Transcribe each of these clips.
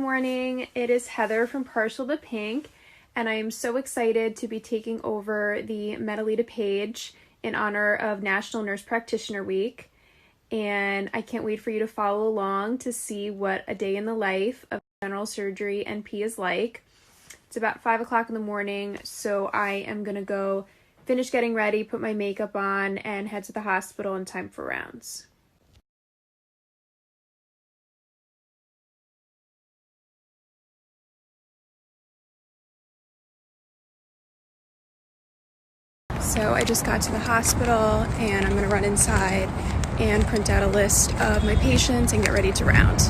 morning. It is Heather from Partial to Pink, and I am so excited to be taking over the Medelita page in honor of National Nurse Practitioner Week. And I can't wait for you to follow along to see what a day in the life of general surgery NP is like. It's about 5 o'clock in the morning, so I am going to go finish getting ready, put my makeup on, and head to the hospital in time for rounds. So I just got to the hospital and I'm going to run inside and print out a list of my patients and get ready to round.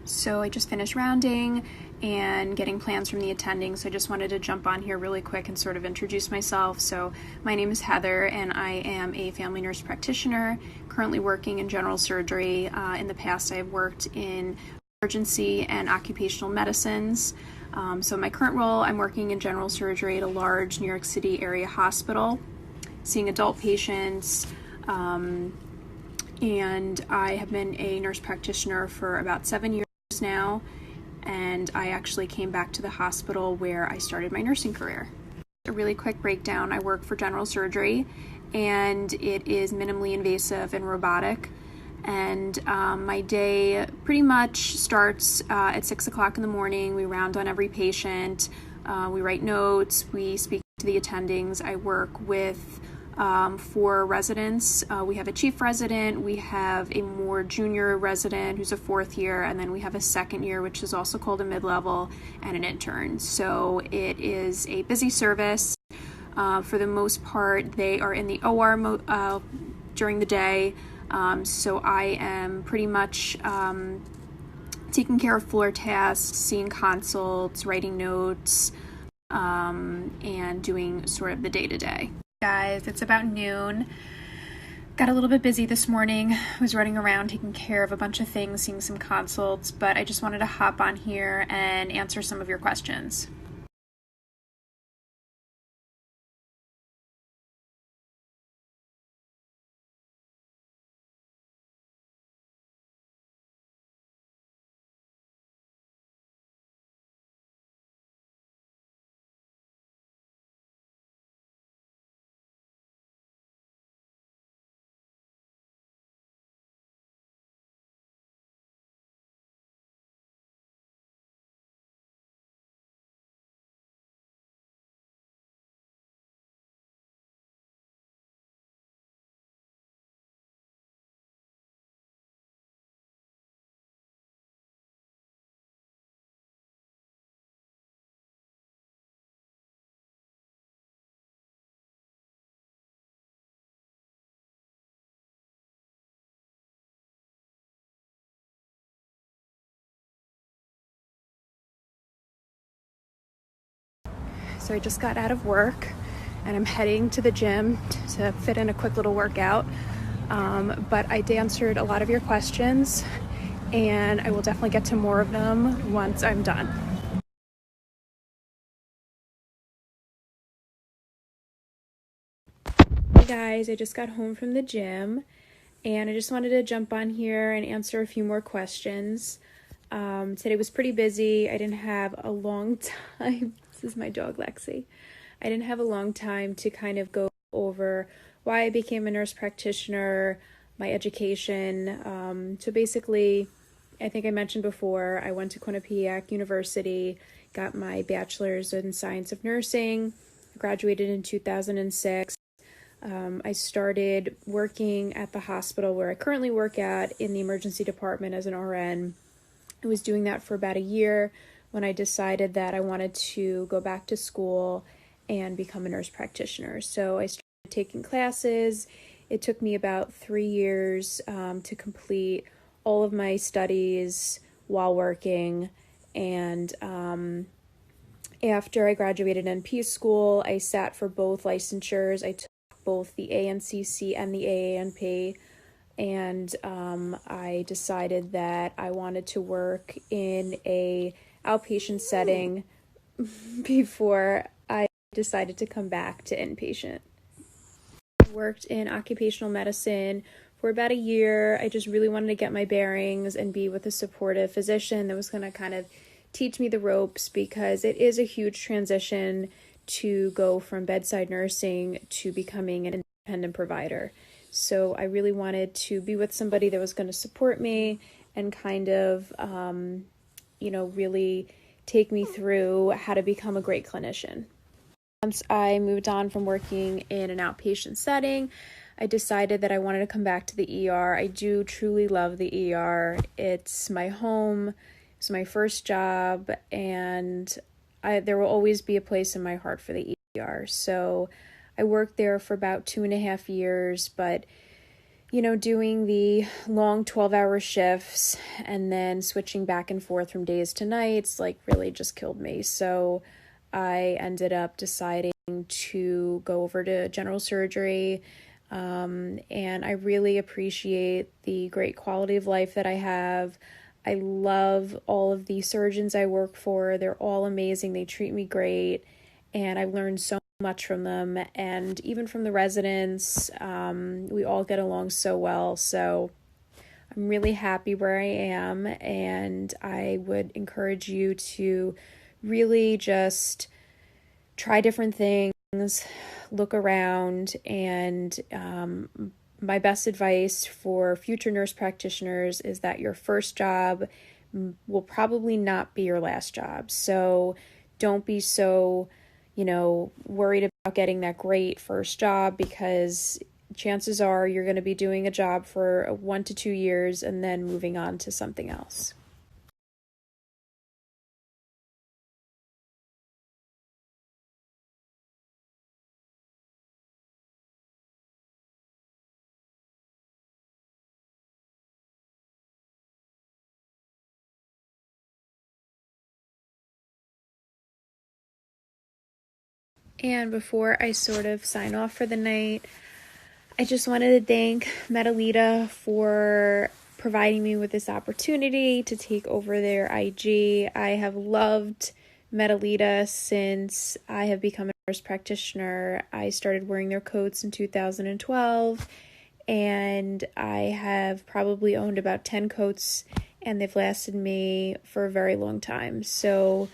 So I just finished rounding and getting plans from the attending, so I just wanted to jump on here really quick and sort of introduce myself. So my name is Heather and I am a family nurse practitioner, currently working in general surgery. In the past I've worked in emergency and occupational medicines. So in my current role, I'm working in general surgery at a large New York City area hospital, seeing adult patients, and I have been a nurse practitioner for about 7 years now, and I actually came back to the hospital where I started my nursing career. A really quick breakdown: I work for general surgery, and it is minimally invasive and robotic. And my day pretty much starts at 6 o'clock in the morning. We round on every patient, we write notes, we speak to the attendings. I work with 4 residents. We have a chief resident, we have a more junior resident who's a 4th year, and then we have a 2nd year, which is also called a mid-level, and an intern. So it is a busy service. For the most part, they are in the OR during the day. So I am pretty much taking care of floor tasks, seeing consults, writing notes, and doing sort of the day-to-day. Guys, it's about noon. Got a little bit busy this morning. I was running around taking care of a bunch of things, seeing some consults, but I just wanted to hop on here and answer some of your questions. So I just got out of work and I'm heading to the gym to fit in a quick little workout. But I answered a lot of your questions, and I will definitely get to more of them once I'm done. Hey guys, I just got home from the gym and I just wanted to jump on here and answer a few more questions. Today was pretty busy. I didn't have a long time. This is my dog, Lexi. I didn't have a long time to kind of go over why I became a nurse practitioner, my education. So basically, I think I mentioned before, I went to Quinnipiac University, got my bachelor's in science of nursing, graduated in 2006. I started working at the hospital where I currently work at in the emergency department as an RN. I was doing that for about a year when I decided that I wanted to go back to school and become a nurse practitioner. So I started taking classes. It took me about 3 years to complete all of my studies while working. And after I graduated NP school, I sat for both licensures. I took both the ANCC and the AANP. And I decided that I wanted to work in a outpatient setting before I decided to come back to inpatient. I worked in occupational medicine for about a year. I just really wanted to get my bearings and be with a supportive physician that was going to kind of teach me the ropes, because it is a huge transition to go from bedside nursing to becoming an independent provider. So I really wanted to be with somebody that was going to support me and kind of, really take me through how to become a great clinician. Once I moved on from working in an outpatient setting, I decided that I wanted to come back to the ER. I do truly love the ER. It's my home. It's my first job, and there will always be a place in my heart for the ER. So I worked there for about 2.5 years, but doing the long 12-hour shifts and then switching back and forth from days to nights, really just killed me. So I ended up deciding to go over to general surgery, and I really appreciate the great quality of life that I have. I love all of the surgeons I work for. They're all amazing. They treat me great, and I've learned so much from them, and even from the residents. We all get along so well, so I'm really happy where I am, and I would encourage you to really just try different things, look around, and my best advice for future nurse practitioners is that your first job will probably not be your last job. So don't be so worried about getting that great first job, because chances are you're going to be doing a job for 1 to 2 years and then moving on to something else. And before I sort of sign off for the night, I just wanted to thank Metalita for providing me with this opportunity to take over their IG. I have loved Metalita since I have become a nurse practitioner. I started wearing their coats in 2012, and I have probably owned about 10 coats, and they've lasted me for a very long time. So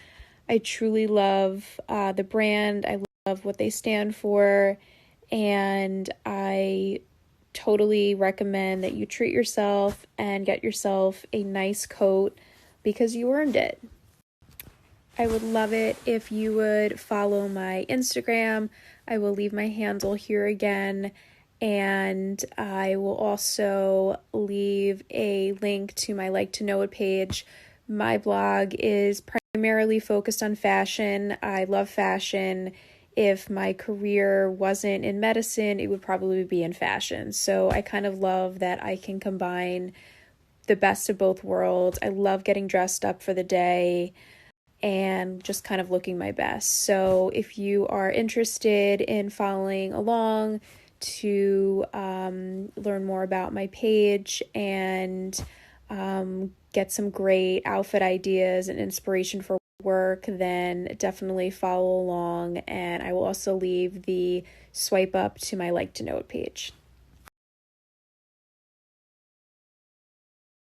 I truly love the brand. I love what they stand for, and I totally recommend that you treat yourself and get yourself a nice coat because you earned it. I would love it if you would follow my Instagram. I will leave my handle here again, and I will also leave a link to my Like to Know It page. My blog is primarily focused on fashion. I love fashion. If my career wasn't in medicine, it would probably be in fashion. So I kind of love that I can combine the best of both worlds. I love getting dressed up for the day and just kind of looking my best. So if you are interested in following along to learn more about my page and get some great outfit ideas and inspiration for work, then definitely follow along, and I will also leave the swipe up to my Like to Know It page.